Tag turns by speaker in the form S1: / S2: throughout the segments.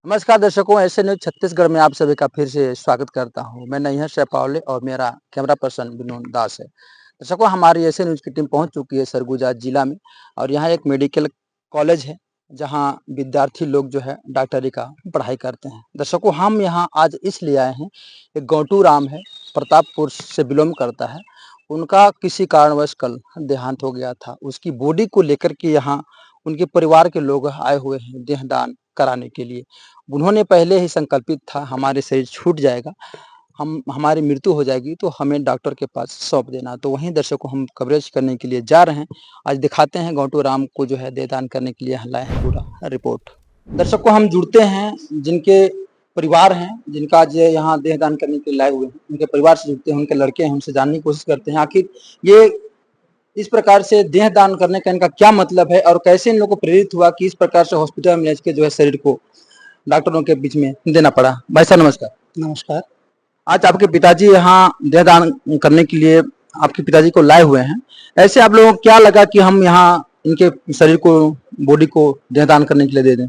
S1: नमस्कार दर्शकों, ऐसे न्यूज़ छत्तीसगढ़ में आप सभी का फिर से स्वागत करता हूं। मैं नैहर शैपावले और मेरा कैमरा पर्सन विनोद दास है। दर्शकों, हमारी ऐसे न्यूज़ की टीम पहुंच चुकी है सरगुजा जिला में और यहां एक मेडिकल कॉलेज है, जहां विद्यार्थी लोग जो है डॉक्टरी का पढ़ाई करते हैं। दर्शकों, हम यहां आज इसलिए आए हैं, एक गौटू राम है, प्रतापपुर से बिलोंग करता है। उनका किसी कारणवश कल देहांत हो गया था। उसकी बॉडी को लेकर के यहाँ उनके परिवार के लोग आए हुए हैं देहदान कराने के लिए। उन्होंने पहले ही संकल्पित था, हमारे शरीर छूट जाएगा, हमारी मृत्यु हो जाएगी तो हमें डॉक्टर के पास सौंप देना। तो वहीं दर्शकों, हम कवरेज करने के लिए जा रहे हैं। आज दिखाते हैं गौटू राम को जो है देहदान करने के लिए यहाँ लाए हैं पूरा रिपोर्ट। दर्शकों, हम जुड़ते हैं जिनके परिवार हैं, जिनका आज यहाँ देहदान करने के लिए लाए हुए हैं, उनके परिवार से जुड़ते हैं, उनके लड़के हैं, उनसे जानने की कोशिश करते हैं आखिर ये इस प्रकार से देह दान करने का इनका क्या मतलब है और कैसे इन लोगों को प्रेरित हुआ कि इस प्रकार से हॉस्पिटल में ले के जो है शरीर को डॉक्टरों के बीच में देना पड़ा। भाई साहब नमस्कार।
S2: नमस्कार।
S1: आज आपके पिताजी यहाँ देह दान करने के लिए आपके पिताजी को लाए हुए हैं। ऐसे आप लोगों को क्या लगा कि हम यहाँ इनके शरीर को, बॉडी को देह दान करने के लिए दे दें?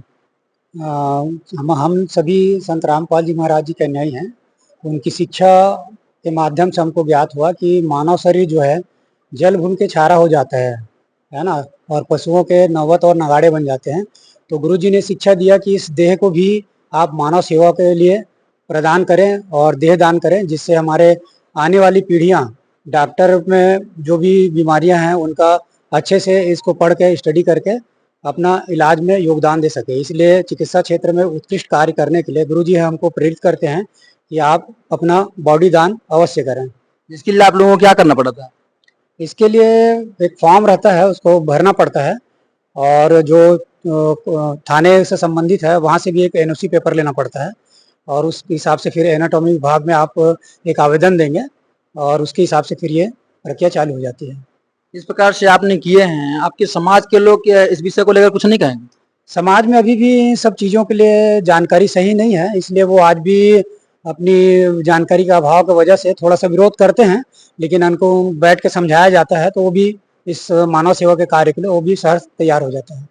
S2: हम सभी संत रामपाल जी महाराज जी के अनुयायी हैं। उनकी शिक्षा के माध्यम से हमको ज्ञात हुआ कि मानव शरीर जो है जल भूमि के छारा हो जाता है ना, और पशुओं के नौबत और नगाड़े बन जाते हैं। तो गुरुजी ने शिक्षा दिया कि इस देह को भी आप मानव सेवा के लिए प्रदान करें और देह दान करें, जिससे हमारे आने वाली पीढ़ियां डॉक्टर में जो भी बीमारियां हैं उनका अच्छे से इसको पढ़ के स्टडी करके अपना इलाज में योगदान दे सके। इसलिए चिकित्सा क्षेत्र में उत्कृष्ट कार्य करने के लिए गुरुजी हमको प्रेरित करते हैं कि आप अपना बॉडी दान अवश्य करें।
S1: इसके लिए आप लोगों को क्या करना पड़ा था?
S2: इसके लिए एक फॉर्म रहता है, उसको भरना पड़ता है, और जो थाने से संबंधित है वहाँ से भी एक एनओसी पेपर लेना पड़ता है, और उस हिसाब से फिर एनाटॉमी विभाग में आप एक आवेदन देंगे और उसके हिसाब से फिर ये प्रक्रिया चालू हो जाती है।
S1: इस प्रकार से आपने किए हैं, आपके समाज के लोग क्या इस विषय को लेकर कुछ नहीं कहेंगे?
S2: समाज में अभी भी सब चीज़ों के लिए जानकारी सही नहीं है, इसलिए वो आज भी अपनी जानकारी का अभाव की वजह से थोड़ा सा विरोध करते हैं, लेकिन उनको बैठ के समझाया जाता है तो वो भी इस मानव सेवा के कार्य के लिए वो भी सहर्ष तैयार हो जाता है।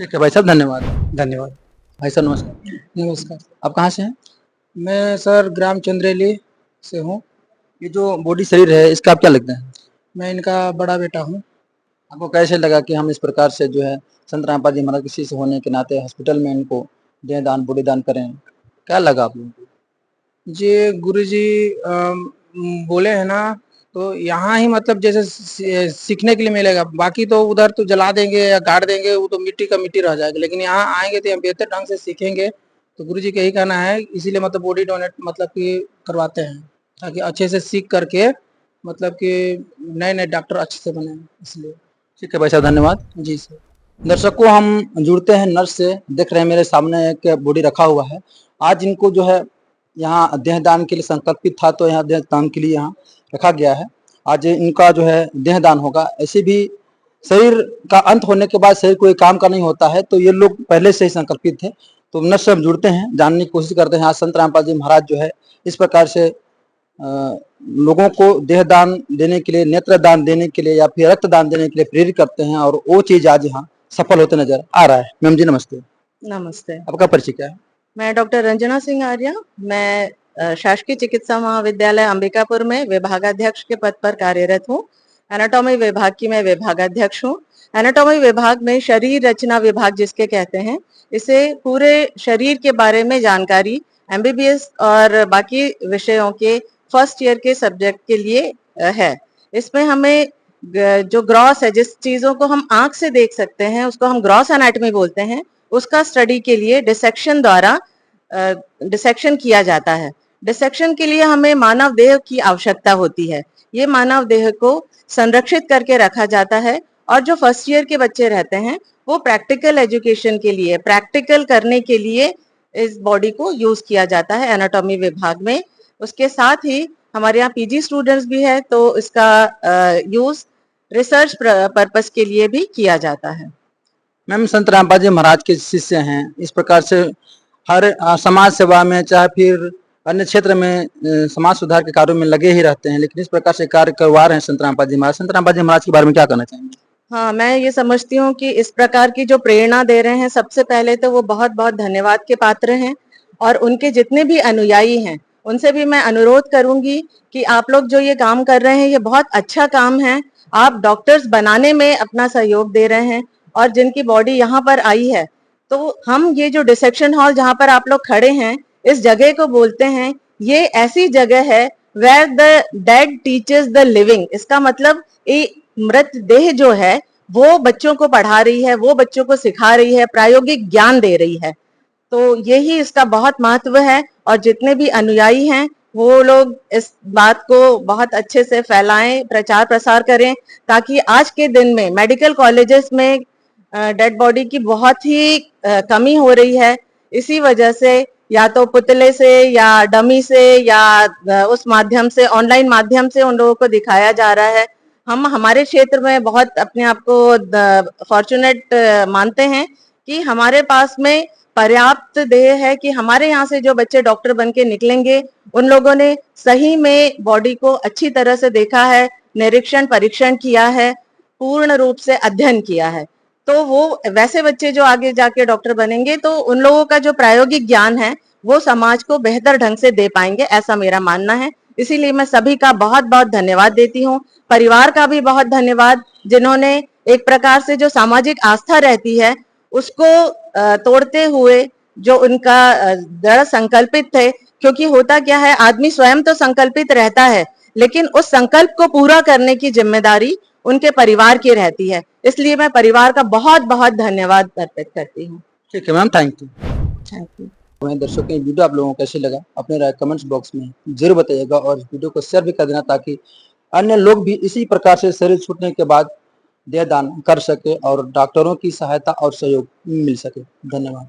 S1: ठीक है भाई साहब, धन्यवाद।
S2: धन्यवाद।
S1: भाई साहब नमस्कार।
S3: नमस्कार।
S1: आप कहाँ से हैं?
S3: मैं सर ग्राम चंद्रेली से हूँ।
S1: ये जो बॉडी शरीर है, इसका आप क्या लगता है?
S3: मैं इनका बड़ा बेटा हूँ।
S1: आपको कैसे लगा कि हम इस प्रकार से जो है संत रामपाल जी महाराज के शिष्य होने के नाते हॉस्पिटल में इनको देह दान, बॉडी दान करें? क्या लगा आप लोगों को?
S3: जी गुरुजी बोले हैं ना, तो यहाँ ही मतलब जैसे सीखने के लिए मिलेगा। बाकी तो उधर तो जला देंगे या गाड़ देंगे, वो तो मिट्टी का मिट्टी रह जाएगा। लेकिन यहाँ आएंगे तो यहाँ बेहतर ढंग से सीखेंगे। तो गुरुजी का यही कहना है, इसीलिए मतलब बॉडी डोनेट मतलब कि करवाते हैं, ताकि अच्छे से सीख करके मतलब कि नए नए डॉक्टर अच्छे से बने, इसलिए।
S1: ठीक है भाई साहब, धन्यवाद।
S3: जी सर।
S1: दर्शकों, हम जुड़ते हैं नर्स से। देख रहे हैं मेरे सामने एक बॉडी रखा हुआ है। आज इनको जो है यहाँ देहदान के लिए संकल्पित था, तो यहाँ देहदान के लिए यहाँ रखा गया है। आज इनका जो है देहदान होगा। ऐसे भी शरीर का अंत होने के बाद शरीर कोई काम का नहीं होता है, तो ये लोग पहले से ही संकल्पित थे। तो नर्स से हम जुड़ते हैं, जानने की कोशिश करते हैं आज संत रामपाल जी महाराज जो है इस प्रकार से लोगों को देह दान देने के लिए, नेत्र दान देने के लिए या फिर रक्त दान देने के लिए प्रेरित करते हैं, और वो चीज आज यहाँ सफल होते नजर आ रहा है। मैम जी नमस्ते।
S4: नमस्ते।
S1: आपका परिचय क्या है?
S4: मैं डॉक्टर रंजना सिंह आर्या। मैं शासकीय चिकित्सा महाविद्यालय अंबिकापुर में विभागाध्यक्ष के पद पर कार्यरत हूँ। एनाटॉमी विभाग की मैं विभागाध्यक्ष हूँ। एनाटॉमी विभाग में शरीर रचना विभाग जिसके कहते हैं, इसे पूरे शरीर के बारे में जानकारी एमबीबीएस और बाकी विषयों के फर्स्ट ईयर के सब्जेक्ट के लिए है। इसमें हमें जो ग्रॉस है, जिस चीजों को हम आंख से देख सकते हैं उसको हम ग्रॉस एनाटॉमी बोलते हैं, उसका स्टडी के लिए डिसेक्शन द्वारा डिसेक्शन किया जाता है। डिसेक्शन के लिए हमें मानव देह की आवश्यकता होती है। ये मानव देह को संरक्षित करके रखा जाता है, और जो फर्स्ट ईयर के बच्चे रहते हैं वो प्रैक्टिकल एजुकेशन के लिए, प्रैक्टिकल करने के लिए इस बॉडी को यूज किया जाता है एनाटॉमी विभाग में। उसके साथ ही हमारे यहाँ पीजी स्टूडेंट्स भी है, तो इसका यूज रिसर्च पर्पस के लिए भी किया जाता है।
S1: मैम, संत रामपाल जी महाराज के शिष्य हैं, इस प्रकार से हर समाज सेवा में चाहे फिर अन्य क्षेत्र में समाज सुधार के कार्यों में लगे ही रहते हैं, लेकिन इस प्रकार से कार्य करवा रहे हैं संत रामपाल जी महाराज। संत रामपाल जी महाराज के बारे में क्या कहना चाहेंगे?
S4: हाँ, मैं ये समझती हूँ कि इस प्रकार की जो प्रेरणा दे रहे हैं, सबसे पहले तो वो बहुत-बहुत धन्यवाद के पात्र हैं और उनके जितने भी अनुयायी हैं, उनसे भी मैं अनुरोध करूँगी कि आप लोग जो ये काम कर रहे हैं, ये बहुत अच्छा काम है। आप डॉक्टर्स बनाने में अपना सहयोग दे रहे हैं और जिनकी बॉडी यहाँ पर आई है, तो हम ये जो डिसेक्शन हॉल जहाँ पर आप लोग खड़े हैं, इस जगह को बोलते हैं, ये ऐसी जगह है where the dead teachers the living. इसका मतलब मृत देह जो है वो बच्चों को पढ़ा रही है, वो बच्चों को सिखा रही है, प्रायोगिक ज्ञान दे रही है। तो यही इसका बहुत महत्व है और जितने भी अनुयायी हैं वो लोग इस बात को बहुत अच्छे से फैलाएं, प्रचार प्रसार करें, ताकि आज के दिन में मेडिकल कॉलेजेस में डेड बॉडी की बहुत ही कमी हो रही है। इसी वजह से या तो पुतले से या डमी से या उस माध्यम से, ऑनलाइन माध्यम से उन लोगों को दिखाया जा रहा है। हम हमारे क्षेत्र में बहुत अपने आप को फॉर्चुनेट मानते हैं कि हमारे पास में पर्याप्त देह है कि हमारे यहाँ से जो बच्चे डॉक्टर बन के निकलेंगे, उन लोगों ने सही में बॉडी को अच्छी तरह से देखा है, निरीक्षण परीक्षण किया है, पूर्ण रूप से अध्ययन किया है। तो वो वैसे बच्चे जो आगे जाके डॉक्टर बनेंगे, तो उन लोगों का जो प्रायोगिक ज्ञान है वो समाज को बेहतर ढंग से दे पाएंगे, ऐसा मेरा मानना है। इसीलिए मैं सभी का बहुत बहुत धन्यवाद देती हूँ। परिवार का भी बहुत धन्यवाद, जिन्होंने एक प्रकार से जो सामाजिक आस्था रहती है उसको तोड़ते हुए जो उनका दृढ़ संकल्पित थे, क्योंकि होता क्या है, आदमी स्वयं तो संकल्पित रहता है लेकिन उस संकल्प को पूरा करने की जिम्मेदारी उनके परिवार की रहती है। इसलिए मैं परिवार का बहुत बहुत धन्यवाद अर्पित करती हूँ।
S1: ठीक है ma'am, thank you.
S4: Thank you.
S1: हमें दर्शकों ये वीडियो आप लोगों को कैसे लगा, अपने राय कमेंट्स बॉक्स में जरूर बताइएगा और इस वीडियो को शेयर भी कर देना, ताकि अन्य लोग भी इसी प्रकार से शरीर छूटने के बाद देह दान कर सके और डॉक्टरों की सहायता और सहयोग मिल सके। धन्यवाद।